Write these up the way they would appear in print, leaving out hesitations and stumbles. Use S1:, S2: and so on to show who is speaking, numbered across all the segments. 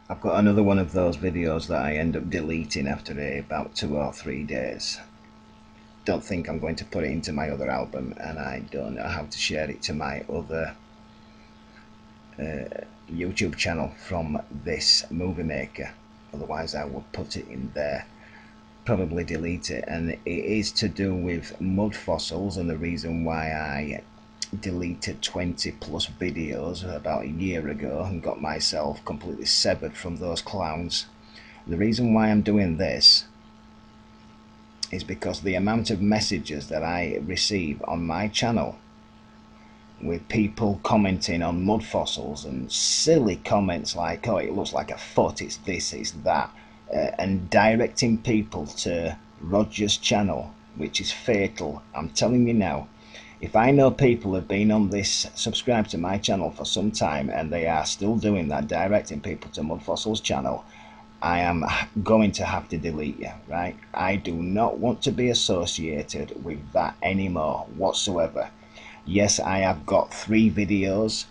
S1: I've got another one of those videos that I end up deleting after about 2 or 3 days. Don't think I'm going to put it into my other album, and I don't know how to share it to my other YouTube channel from this movie maker. Otherwise I would put it in there, probably delete it. And it is to do with mud fossils, and the reason why I deleted 20 plus videos about a year ago and got myself completely severed from those clowns. The reason why I'm doing this is because the amount of messages that I receive on my channel with people commenting on mud fossils and silly comments like, oh, it looks like a foot, it's this, it's that, and directing people to Roger's channel, which is fatal. I'm telling you now, if I know people have been on this, subscribed to my channel for some time, and they are still doing that, directing people to Mud Fossils channel, I am going to have to delete you, right? I do not want to be associated with that anymore whatsoever. Yes, I have got 3 videos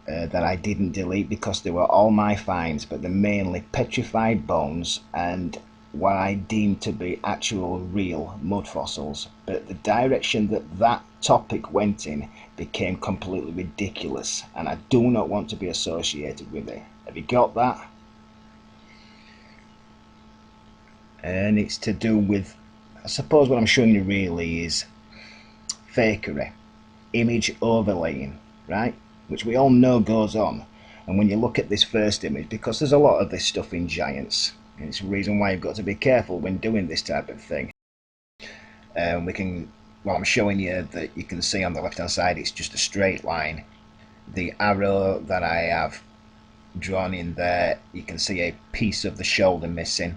S1: that I didn't delete because they were all my finds, but they're mainly petrified bones and what I deem to be actual real mud fossils. But the direction that that topic went in became completely ridiculous, and I do not want to be associated with it. Have you got that? And it's to do with, I suppose what I'm showing you really is fakery, image overlaying, right? Which we all know goes on. And when you look at this first image, because there's a lot of this stuff in Giants, and it's a reason why you've got to be careful when doing this type of thing. We can, well, I'm showing you that you can see on the left hand side it's just a straight line. The arrow that I have drawn in there, you can see a piece of the shoulder missing.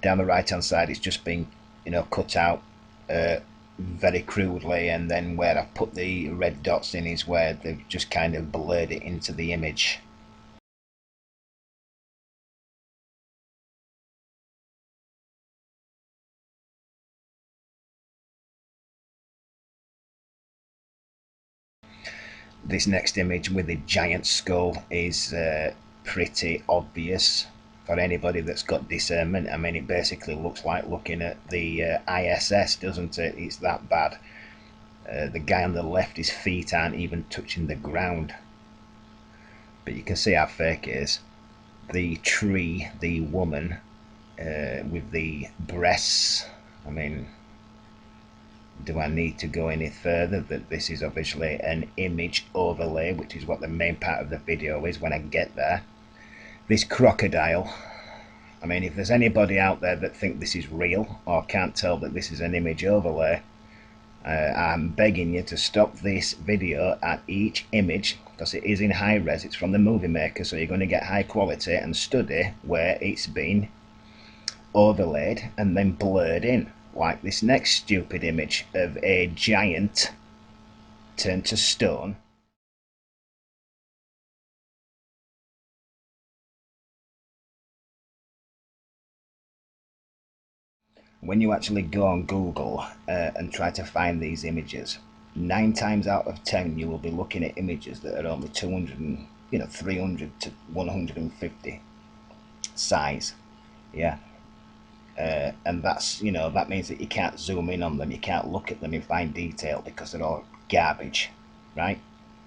S1: Down the right hand side it's just been, cut out very crudely, and then where I've put the red dots in is where they've just kind of blurred it into the image. This next image with the giant skull is pretty obvious for anybody that's got discernment. I mean, it basically looks like looking at the ISS, doesn't it? It's that bad. The guy on the left, his feet aren't even touching the ground. But you can see how fake it is. The tree, the woman with the breasts, I mean, do I need to go any further that this is obviously an image overlay, which is what the main part of the video is when I get there. This crocodile, I mean, if there's anybody out there that think this is real or can't tell that this is an image overlay, I'm begging you to stop this video at each image, because it is in high res, it's from the movie maker, so you're going to get high quality, and study where it's been overlaid and then blurred in, like this next stupid image of a giant turned to stone. When you actually go on Google and try to find these images, 9 times out of 10 you will be looking at images that are only 200 and 300 to 150 size. Yeah. And that's, that means that you can't zoom in on them, you can't look at them in fine detail because they're all garbage, right?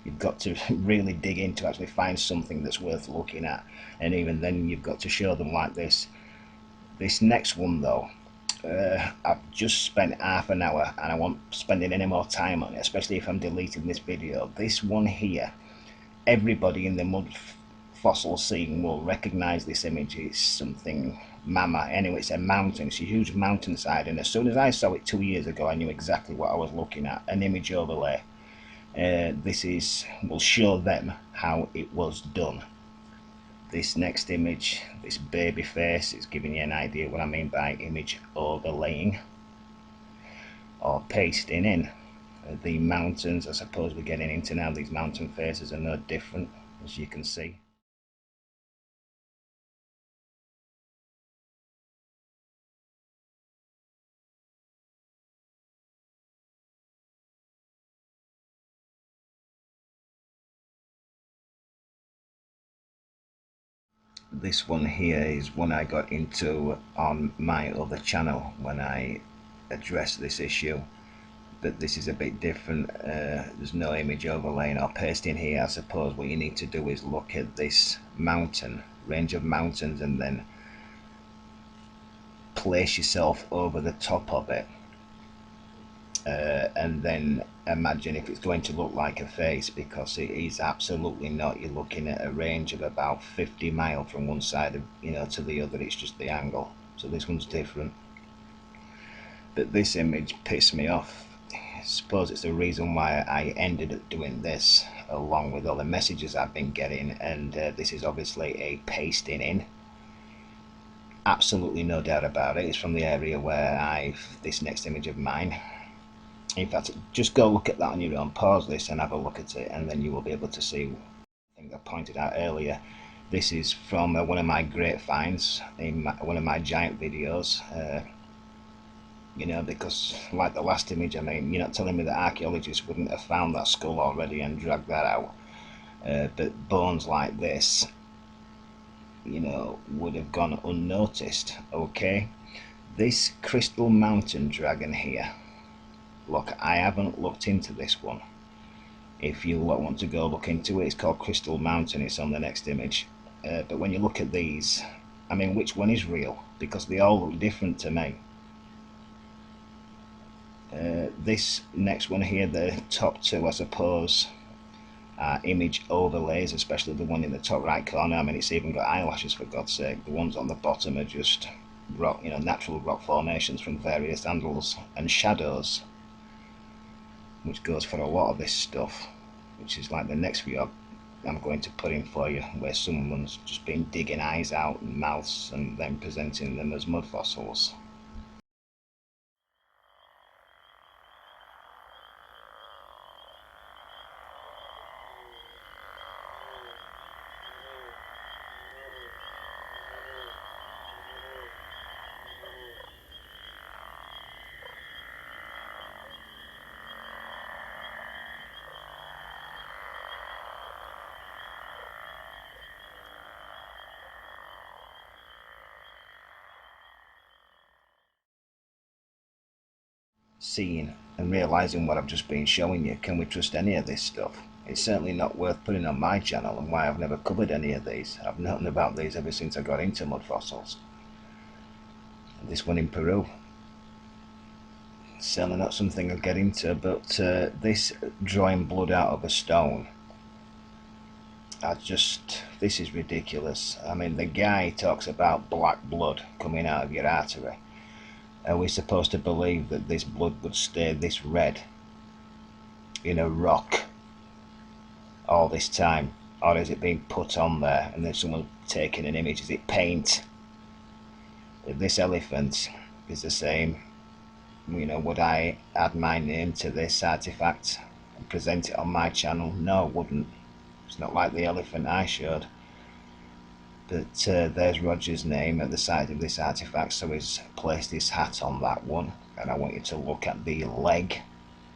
S1: You've got to really dig in to actually find something that's worth looking at, and even then you've got to show them like this. This next one though, I've just spent half an hour and I won't spending any more time on it, especially if I'm deleting this video. This one here, everybody in the mud fossil scene will recognize this image. It's something mama. Anyway, it's a mountain, it's a huge mountainside, and as soon as I saw it 2 years ago I knew exactly what I was looking at, an image overlay. This will show them how it was done. This next image, this baby face, is giving you an idea what I mean by image overlaying or pasting in. The mountains, I suppose we're getting into now, these mountain faces are no different, as you can see. This one here is one I got into on my other channel when I addressed this issue, but this is a bit different. There's no image overlaying or pasting here. I suppose what you need to do is look at this mountain, range of mountains, and then place yourself over the top of it, and then imagine if it's going to look like a face, because it is absolutely not. You're looking at a range of about 50 miles from one side of, to the other. It's just the angle. So this one's different, but this image pissed me off. I suppose it's the reason why I ended up doing this, along with all the messages I've been getting. And this is obviously a pasting in, absolutely no doubt about it. It's from the area where this next image of mine. In fact, just go look at that on your own, pause this and have a look at it, and then you will be able to see. I think I pointed out earlier, this is from one of my great finds in one of my giant videos. Because like the last image, I mean, you're not telling me that archaeologists wouldn't have found that skull already and dragged that out, but bones like this, would have gone unnoticed. Okay, this Crystal Mountain dragon here, look, I haven't looked into this one. If you want to go look into it, it's called Crystal Mountain. It's on the next image. But when you look at these, I mean, which one is real? Because they all look different to me. This next one here, the top two, I suppose, are image overlays, especially the one in the top right corner. I mean, it's even got eyelashes, for God's sake. The ones on the bottom are just rock, natural rock formations from various angles and shadows, which goes for a lot of this stuff, which is like the next video I'm going to put in for you, where someone's just been digging eyes out and mouths and then presenting them as mud fossils. Seeing and realizing what I've just been showing you, can we trust any of this stuff? It's certainly not worth putting on my channel, and why I've never covered any of these. I've known about these ever since I got into mud fossils. This one in Peru, certainly not something I'll get into, but this drawing blood out of a stone, this is ridiculous. I mean, the guy talks about black blood coming out of your artery. Are we supposed to believe that this blood would stay this red in a rock all this time? Or is it being put on there and then someone taking an image? Is it paint? If this elephant is the same, would I add my name to this artifact and present it on my channel? No, I wouldn't. It's not like the elephant I showed. But there's Roger's name at the side of this artifact, so he's placed his hat on that one. And I want you to look at the leg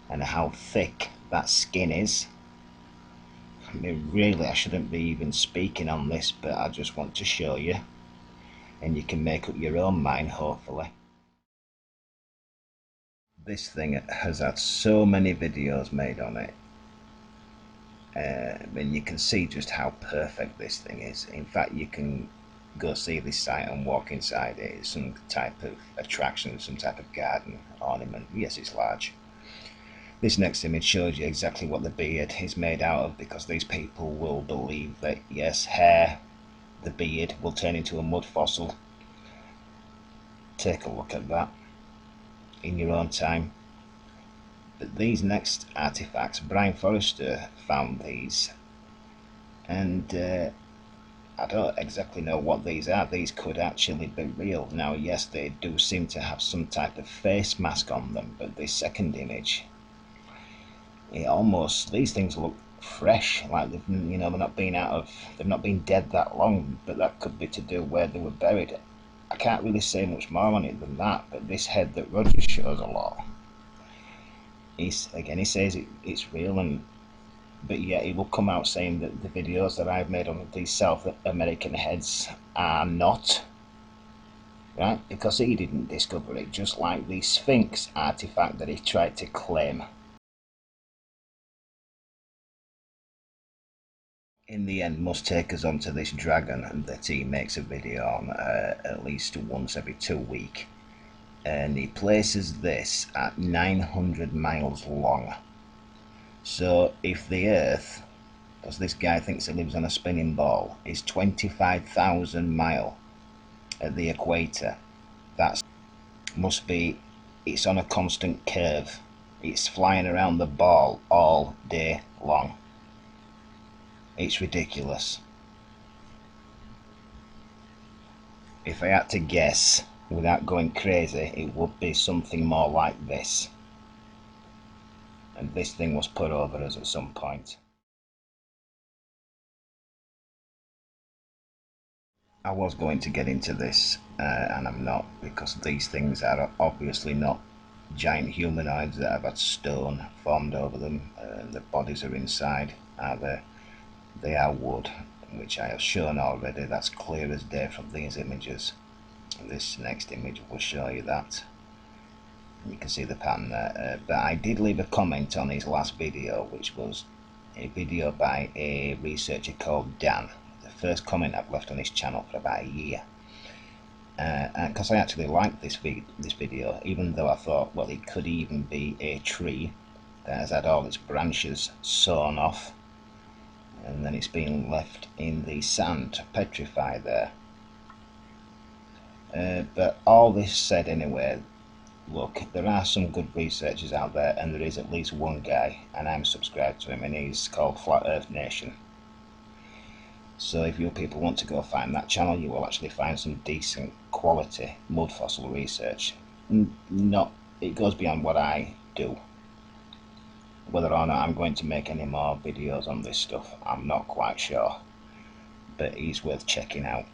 S1: and how thick that skin is. I mean, really, I shouldn't be even speaking on this, but I just want to show you, and you can make up your own mind, hopefully. This thing has had so many videos made on it. And you can see just how perfect this thing is. In fact, you can go see this site and walk inside it. It's some type of attraction, some type of garden ornament. Yes, it's large. This next image shows you exactly what the beard is made out of, because these people will believe that, yes, hair, the beard, will turn into a mud fossil. Take a look at that in your own time. But these next artifacts, Brian Forrester found these, and I don't exactly know what these are. These could actually be real. Now, yes, they do seem to have some type of face mask on them, but this second image, these things look fresh, like they've not been dead that long, but that could be to do where they were buried. I can't really say much more on it than that, but this head that Roger shows a lot, he says it's real, but yet he will come out saying that the videos that I've made on these South American heads are not, right? Because he didn't discover it, just like the Sphinx artifact that he tried to claim. In the end, must take us onto this dragon that he makes a video on at least once every 2 weeks, and he places this at 900 miles long. So if the Earth, because this guy thinks he lives on a spinning ball, is 25,000 miles at the equator, that must be, it's on a constant curve. It's flying around the ball all day long. It's ridiculous. If I had to guess, without going crazy, it would be something more like this. And this thing was put over us at some point. I was going to get into this, and I'm not, because these things are obviously not giant humanoids that have had stone formed over them. The bodies are inside, they are wood, which I have shown already. That's clear as day from these images. This next image will show you that. You can see the pattern there. But I did leave a comment on his last video, which was a video by a researcher called Dan. The first comment I've left on his channel for about a year. And because I actually liked this video, even though I thought, well, it could even be a tree that has had all its branches sawn off, and then it's been left in the sand to petrify there. But all this said anyway, look, there are some good researchers out there, and there is at least one guy, and I'm subscribed to him, and he's called Flat Earth Nation. So if you people want to go find that channel, you will actually find some decent quality mud fossil research. It goes beyond what I do. Whether or not I'm going to make any more videos on this stuff, I'm not quite sure, but he's worth checking out.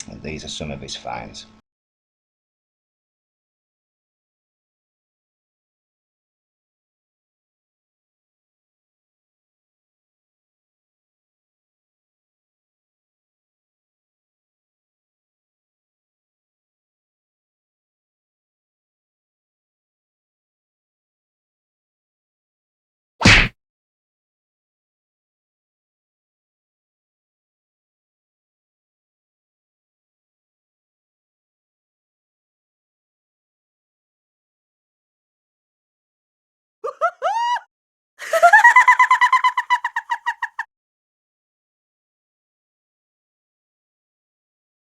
S1: And these are some of his finds.